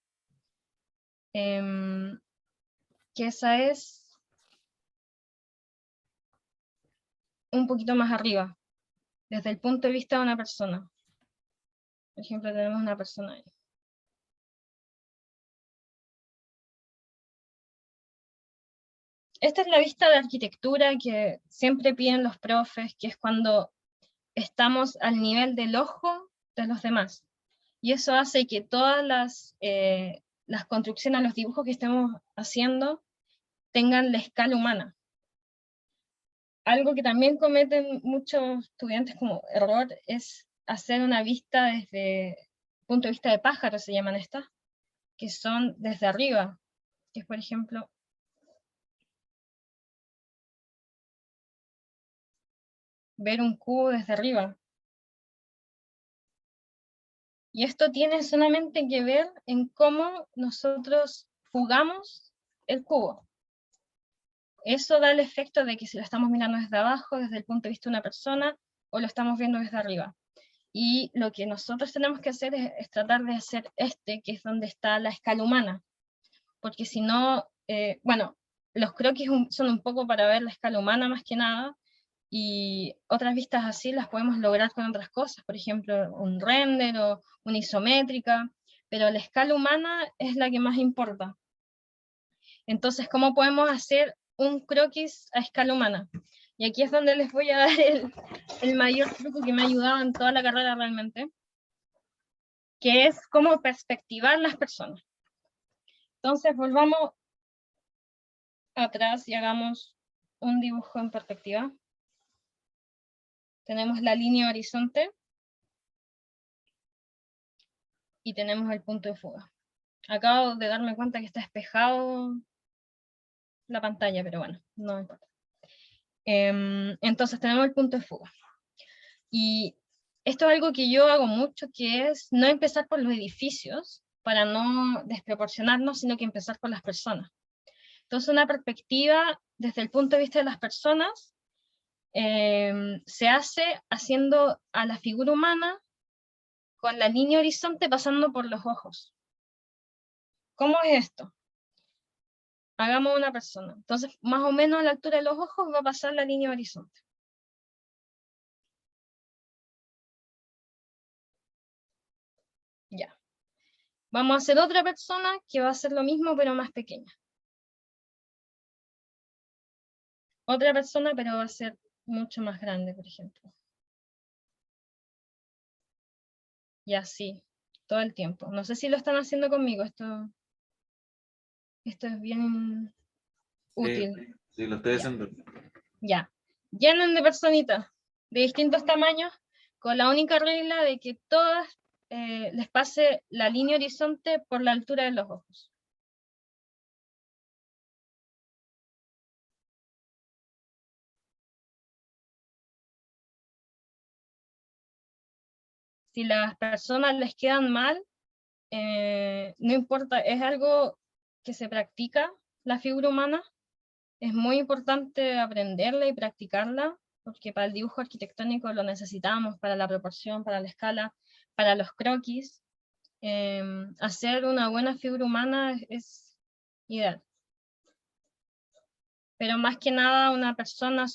Que esa es un poquito más arriba, desde el punto de vista de una persona. Por ejemplo, tenemos una persona ahí. Esta es la vista de arquitectura que siempre piden los profes, que es cuando estamos al nivel del ojo de los demás. Y eso hace que todas las construcciones, los dibujos que estemos haciendo, tengan la escala humana. Algo que también cometen muchos estudiantes como error es hacer una vista desde punto de vista de pájaro, se llaman estas, que son desde arriba, que es por ejemplo ver un cubo desde arriba. Y esto tiene solamente que ver en cómo nosotros jugamos el cubo. Eso da el efecto de que si lo estamos mirando desde abajo, desde el punto de vista de una persona, o lo estamos viendo desde arriba. Y lo que nosotros tenemos que hacer es tratar de hacer que es donde está la escala humana. Porque si no, bueno, los croquis son un poco para ver la escala humana más que nada, y otras vistas así las podemos lograr con otras cosas, por ejemplo, un render o una isométrica, pero la escala humana es la que más importa. Entonces, ¿cómo podemos hacer un croquis a escala humana? Y aquí es donde les voy a dar el mayor truco que me ha ayudado en toda la carrera realmente, que es cómo perspectivar las personas. Entonces, volvamos atrás y hagamos un dibujo en perspectiva. Tenemos la línea horizonte y tenemos el punto de fuga. Acabo de darme cuenta que está espejado la pantalla, pero bueno, no importa. Entonces tenemos el punto de fuga. Y esto es algo que yo hago mucho, que es no empezar por los edificios para no desproporcionarnos, sino que empezar por las personas. Entonces una perspectiva desde el punto de vista de las personas se hace haciendo a la figura humana con la línea horizonte pasando por los ojos. ¿Cómo es esto? Hagamos una persona. Entonces, más o menos a la altura de los ojos va a pasar la línea horizonte. Ya. Vamos a hacer otra persona que va a hacer lo mismo, pero más pequeña. Otra persona, pero va a ser mucho más grande, por ejemplo. Y así, todo el tiempo. No sé si lo están haciendo conmigo. Esto es bien útil. Sí, lo estoy haciendo. Ya. llenen de personitas de distintos tamaños, con la única regla de que todas les pase la línea horizonte por la altura de los ojos. Si las personas les quedan mal, no importa, es algo que se practica, la figura humana. Es muy importante aprenderla y practicarla, porque para el dibujo arquitectónico lo necesitamos, para la proporción, para la escala, para los croquis. Hacer una buena figura humana es ideal. Pero más que nada una persona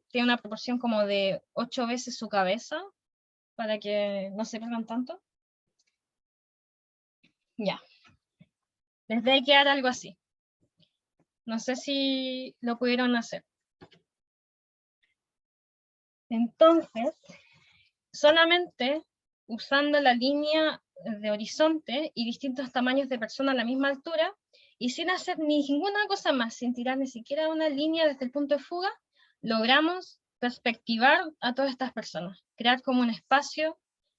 tiene una proporción como de 8 veces su cabeza, para que no se pierdan tanto. Ya. Les debe quedar algo así. No sé si lo pudieron hacer. Entonces, solamente usando la línea de horizonte y distintos tamaños de persona a la misma altura, y sin hacer ninguna cosa más, sin tirar ni siquiera una línea desde el punto de fuga, logramos perspectivar a todas estas personas, crear como un espacio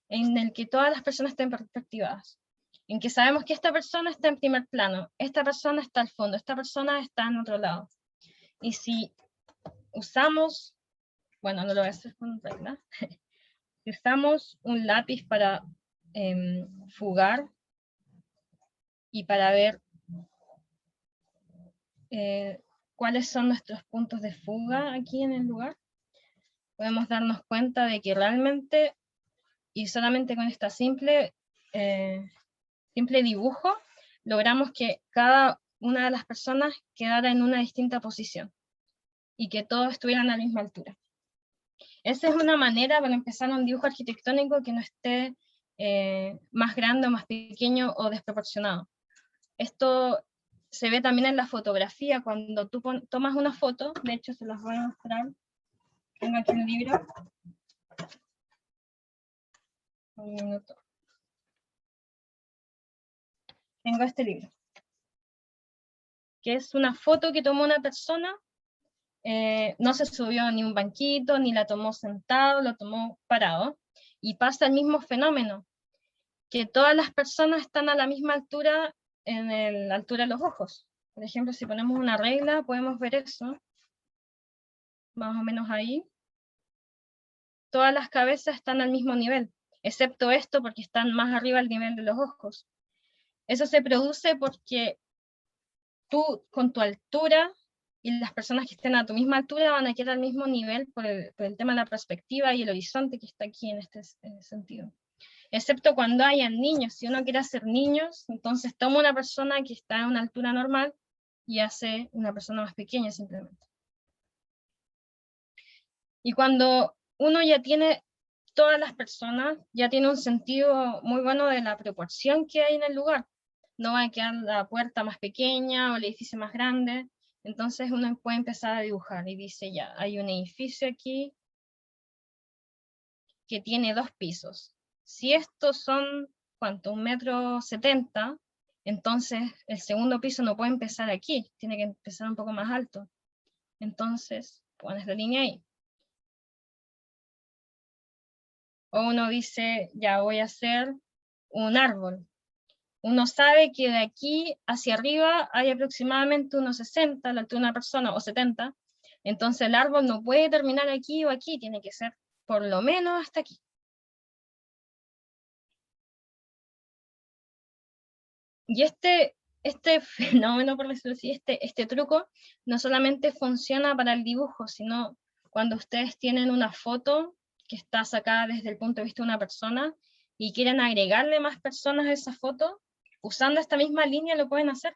en el que todas las personas estén perspectivadas, en que sabemos que esta persona está en primer plano, esta persona está al fondo, esta persona está en otro lado. Y si usamos, bueno, no lo voy a hacer con regla, si usamos un lápiz para fugar y para ver cuáles son nuestros puntos de fuga aquí en el lugar, podemos darnos cuenta de que realmente, y solamente con esta simple dibujo, logramos que cada una de las personas quedara en una distinta posición y que todos estuvieran a la misma altura. Esa es una manera para empezar un dibujo arquitectónico que no esté más grande o más pequeño o desproporcionado. Esto se ve también en la fotografía, cuando tú tomas una foto, de hecho se las voy a mostrar, tengo aquí un libro. Un minuto. Tengo este libro, que es una foto que tomó una persona, no se subió ni un banquito, ni la tomó sentado, lo tomó parado, y pasa el mismo fenómeno, que todas las personas están a la misma altura en la altura de los ojos. Por ejemplo, si ponemos una regla, podemos ver eso, más o menos ahí. Todas las cabezas están al mismo nivel, excepto esto porque están más arriba del nivel de los ojos. Eso se produce porque tú, con tu altura, y las personas que estén a tu misma altura van a quedar al mismo nivel por el tema de la perspectiva y el horizonte que está aquí en este sentido. Excepto cuando hayan niños. Si uno quiere hacer niños, entonces toma una persona que está a una altura normal y hace una persona más pequeña simplemente. Y cuando uno ya tiene todas las personas, ya tiene un sentido muy bueno de la proporción que hay en el lugar. No va a quedar la puerta más pequeña o el edificio más grande. Entonces uno puede empezar a dibujar y dice, ya, hay un edificio aquí que tiene 2 pisos. Si estos son, ¿cuánto? 1,70 m, entonces el segundo piso no puede empezar aquí, tiene que empezar un poco más alto. Entonces pones la línea ahí. O uno dice, ya voy a hacer un árbol. Uno sabe que de aquí hacia arriba hay aproximadamente unos 60, a la altura de una persona, o 70. Entonces el árbol no puede terminar aquí o aquí, tiene que ser por lo menos hasta aquí. Y este fenómeno, por decirlo así, este truco, no solamente funciona para el dibujo, sino cuando ustedes tienen una foto que está sacada desde el punto de vista de una persona y quieren agregarle más personas a esa foto, usando esta misma línea lo pueden hacer.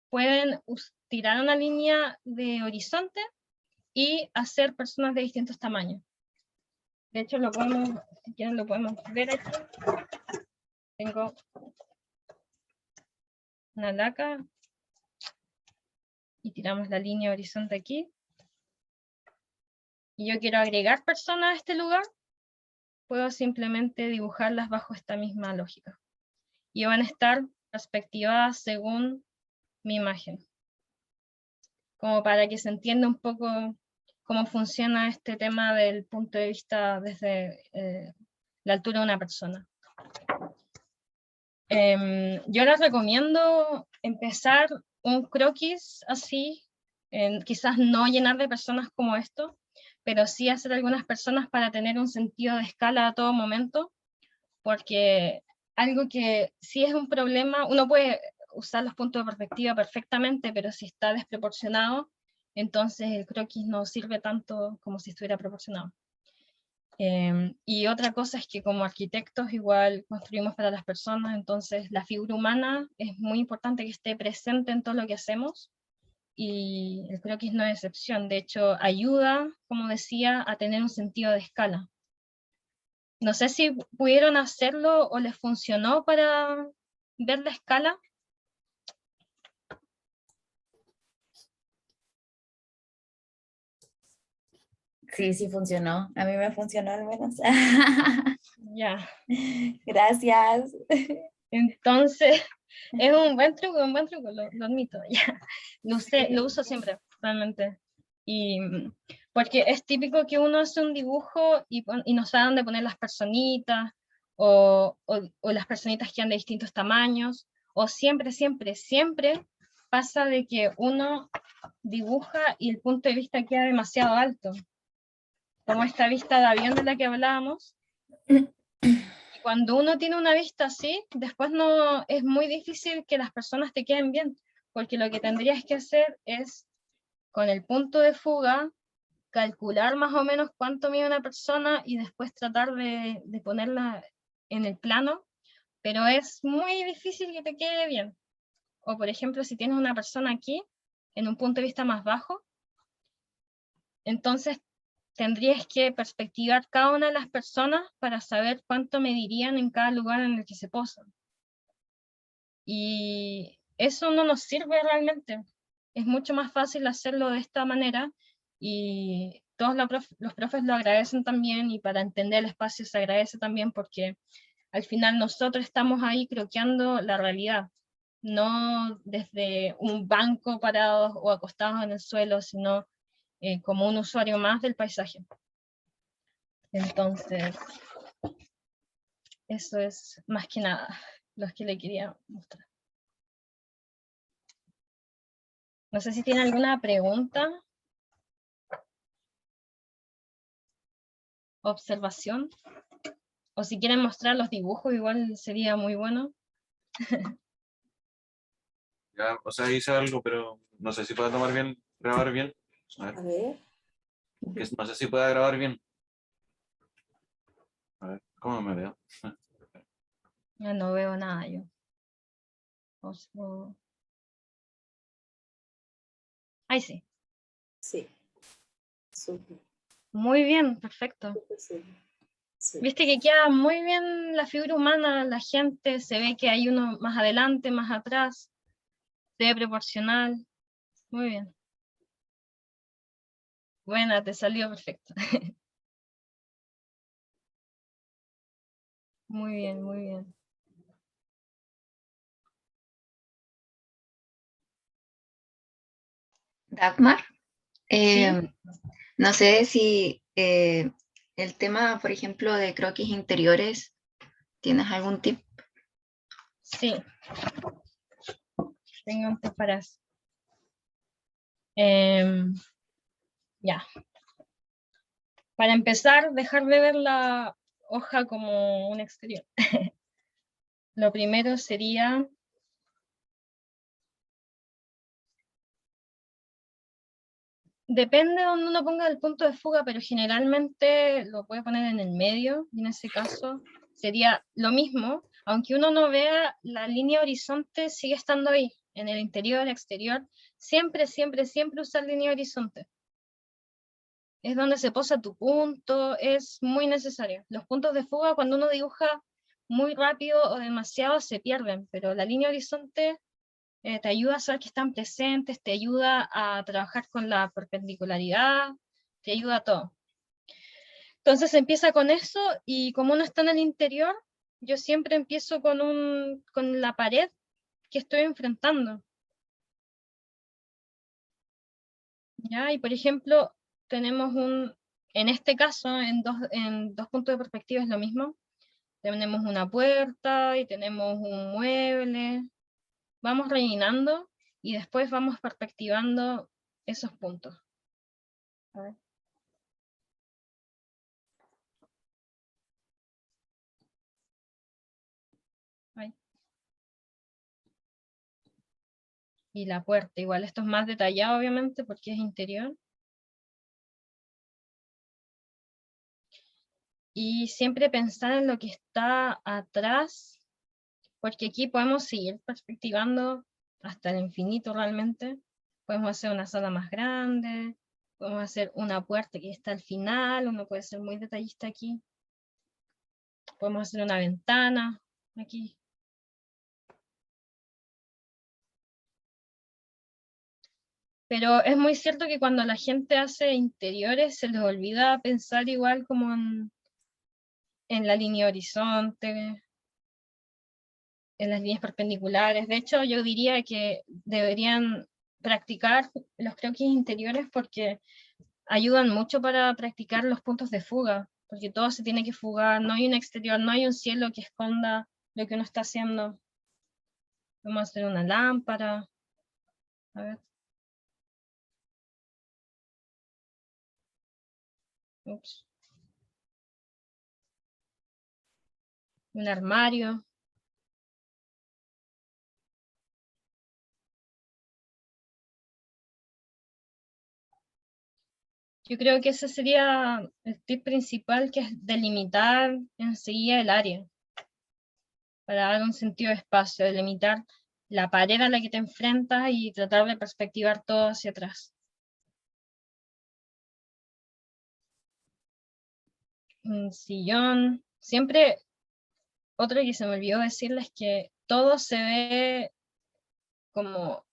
Pueden tirar una línea de horizonte y hacer personas de distintos tamaños. De hecho, si quieren lo podemos ver aquí. Tengo una laca y tiramos la línea horizonte aquí. Y yo quiero agregar personas a este lugar, puedo simplemente dibujarlas bajo esta misma lógica. Y van a estar perspectivadas según mi imagen. Como para que se entienda un poco cómo funciona este tema del punto de vista desde la altura de una persona. Yo les recomiendo empezar un croquis así, quizás no llenar de personas como esto, pero sí hacer algunas personas para tener un sentido de escala a todo momento, porque algo que sí es un problema, uno puede usar los puntos de perspectiva perfectamente, pero si está desproporcionado, entonces el croquis no sirve tanto como si estuviera proporcionado. Y otra cosa es que como arquitectos igual construimos para las personas, entonces la figura humana es muy importante que esté presente en todo lo que hacemos, y el croquis no es excepción. De hecho, ayuda, como decía, a tener un sentido de escala. No sé si pudieron hacerlo o les funcionó para ver la escala. Sí, sí funcionó. A mí me funcionó al menos. Ya. Gracias. Entonces, es un buen truco, lo admito. Ya. Lo uso siempre, realmente. Y porque es típico que uno hace un dibujo y no sabe dónde poner las personitas, o las personitas quedan de distintos tamaños, o siempre pasa de que uno dibuja y el punto de vista queda demasiado alto, como esta vista de avión de la que hablábamos. Y cuando uno tiene una vista así, después no es muy difícil que las personas te queden bien, porque lo que tendrías que hacer es, con el punto de fuga, calcular más o menos cuánto mide una persona y después tratar de ponerla en el plano, pero es muy difícil que te quede bien. O por ejemplo, si tienes una persona aquí, en un punto de vista más bajo, entonces tendrías que perspectivar cada una de las personas para saber cuánto medirían en cada lugar en el que se posan. Y eso no nos sirve realmente. Es mucho más fácil hacerlo de esta manera, y todos los profes lo agradecen también, y para entender el espacio se agradece también, porque al final nosotros estamos ahí croqueando la realidad, no desde un banco parados o acostados en el suelo, sino como un usuario más del paisaje. Entonces, eso es más que nada lo que le quería mostrar. No sé si tiene alguna pregunta, observación, o si quieren mostrar los dibujos, igual sería muy bueno. Ya, o sea, hice algo, pero no sé si pueda tomar bien, grabar bien. A ver, A ver. no sé si pueda grabar bien. A ver, ¿cómo me veo? Ya no veo nada yo. Ahí sí. Sí. Súper. Muy bien, perfecto. Sí. Sí. Viste que queda muy bien la figura humana, la gente, se ve que hay uno más adelante, más atrás, se ve proporcional. Muy bien. Buena, te salió perfecto. Muy bien, muy bien. Dagmar, ¿Sí? no sé si el tema, por ejemplo, de croquis interiores, ¿tienes algún tip? Sí. Tengo un tip para eso. Ya. Para empezar, dejar de ver la hoja como un exterior. Lo primero sería depende de donde uno ponga el punto de fuga, pero generalmente lo puede poner en el medio, y en ese caso sería lo mismo, aunque uno no vea la línea horizonte, sigue estando ahí, en el interior, exterior, siempre usar línea horizonte. Es donde se posa tu punto, es muy necesario. Los puntos de fuga, cuando uno dibuja muy rápido o demasiado, se pierden, pero la línea horizonte te ayuda a saber que están presentes, te ayuda a trabajar con la perpendicularidad, te ayuda a todo. Entonces empieza con eso, y como uno está en el interior, yo siempre empiezo con la pared que estoy enfrentando. ¿Ya? Y por ejemplo, tenemos en este caso, en dos puntos de perspectiva es lo mismo. Tenemos una puerta y tenemos un mueble. Vamos rellenando y después vamos perspectivando esos puntos. A ver. Ahí. Y la puerta, igual esto es más detallado obviamente porque es interior. Y siempre pensar en lo que está atrás, porque aquí podemos seguir perspectivando hasta el infinito realmente. Podemos hacer una sala más grande, podemos hacer una puerta que está al final, uno puede ser muy detallista aquí. Podemos hacer una ventana aquí. Pero es muy cierto que cuando la gente hace interiores se les olvida pensar igual como en la línea horizonte, en las líneas perpendiculares. De hecho, yo diría que deberían practicar los croquis interiores porque ayudan mucho para practicar los puntos de fuga, porque todo se tiene que fugar, no hay un exterior, no hay un cielo que esconda lo que uno está haciendo. Vamos a hacer una lámpara. A ver. Ups. Un armario. Yo creo que ese sería el tip principal, que es delimitar enseguida el área, para dar un sentido de espacio, delimitar la pared a la que te enfrentas y tratar de perspectivar todo hacia atrás. Un sillón. Siempre, otro que se me olvidó decirles es que todo se ve como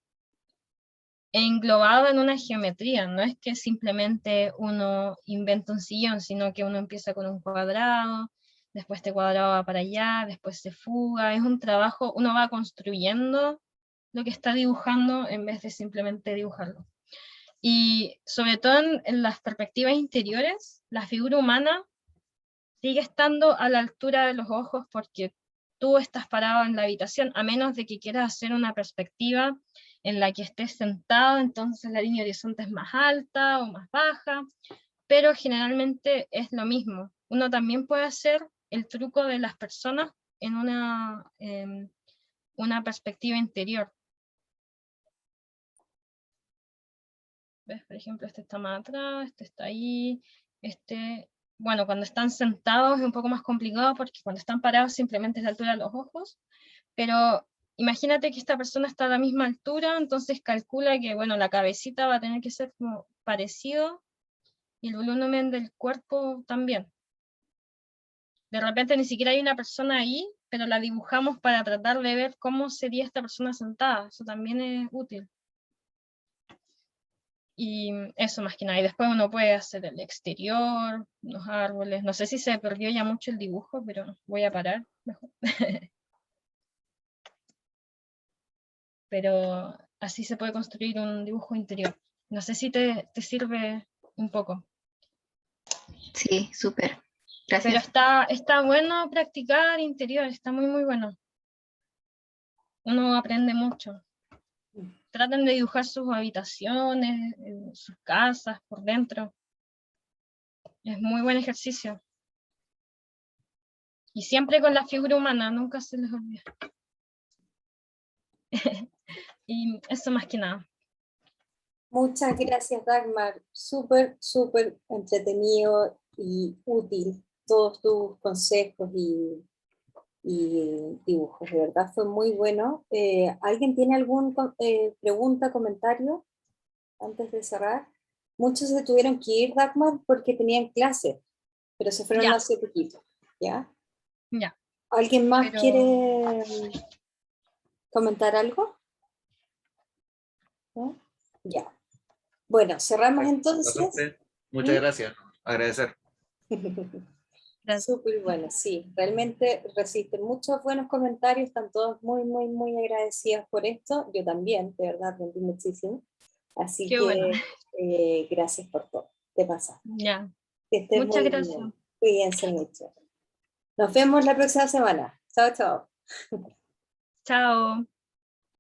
englobado en una geometría, no es que simplemente uno inventa un sillón, sino que uno empieza con un cuadrado, después este cuadrado va para allá, después se fuga, es un trabajo, uno va construyendo lo que está dibujando en vez de simplemente dibujarlo. Y sobre todo en las perspectivas interiores, la figura humana sigue estando a la altura de los ojos porque tú estás parado en la habitación, a menos de que quieras hacer una perspectiva en la que estés sentado, entonces la línea de horizonte es más alta o más baja, pero generalmente es lo mismo. Uno también puede hacer el truco de las personas en una perspectiva interior. ¿Ves? Por ejemplo, este está más atrás, este está ahí, bueno, cuando están sentados es un poco más complicado porque cuando están parados simplemente es la altura de los ojos, pero imagínate que esta persona está a la misma altura, entonces calcula que, bueno, la cabecita va a tener que ser como parecido y el volumen del cuerpo también. De repente ni siquiera hay una persona ahí, pero la dibujamos para tratar de ver cómo sería esta persona sentada, eso también es útil. Y eso más que nada, y después uno puede hacer el exterior, los árboles, no sé si se perdió ya mucho el dibujo, pero voy a parar mejor. Pero así se puede construir un dibujo interior. No sé si te sirve un poco. Sí, súper. Pero Gracias. está bueno practicar interior, está muy, muy bueno. Uno aprende mucho. Traten de dibujar sus habitaciones, sus casas por dentro. Es muy buen ejercicio. Y siempre con la figura humana, nunca se les olvide. Y eso más que nada. Muchas gracias, Dagmar. Súper, súper entretenido y útil todos tus consejos y dibujos. De verdad fue muy bueno. ¿Alguien tiene alguna pregunta, comentario antes de cerrar? Muchos se tuvieron que ir, Dagmar, porque tenían clase, pero se fueron Ya. hace poquito. ¿Ya? Ya. ¿Alguien más Pero- quiere comentar algo? ¿No? Ya. Bueno, cerramos entonces. Pasaste. Muchas gracias. Agradecer. Gracias. Súper bueno, sí, realmente resisten muchos buenos comentarios, están todos muy, muy, muy agradecidos por esto, yo también, de verdad, aprendí muchísimo, así Qué que bueno. gracias por todo. te pasa. Ya. Que estés Muchas muy gracias. bien. Cuídense mucho. Nos vemos la próxima semana. Chao, chao. Chao.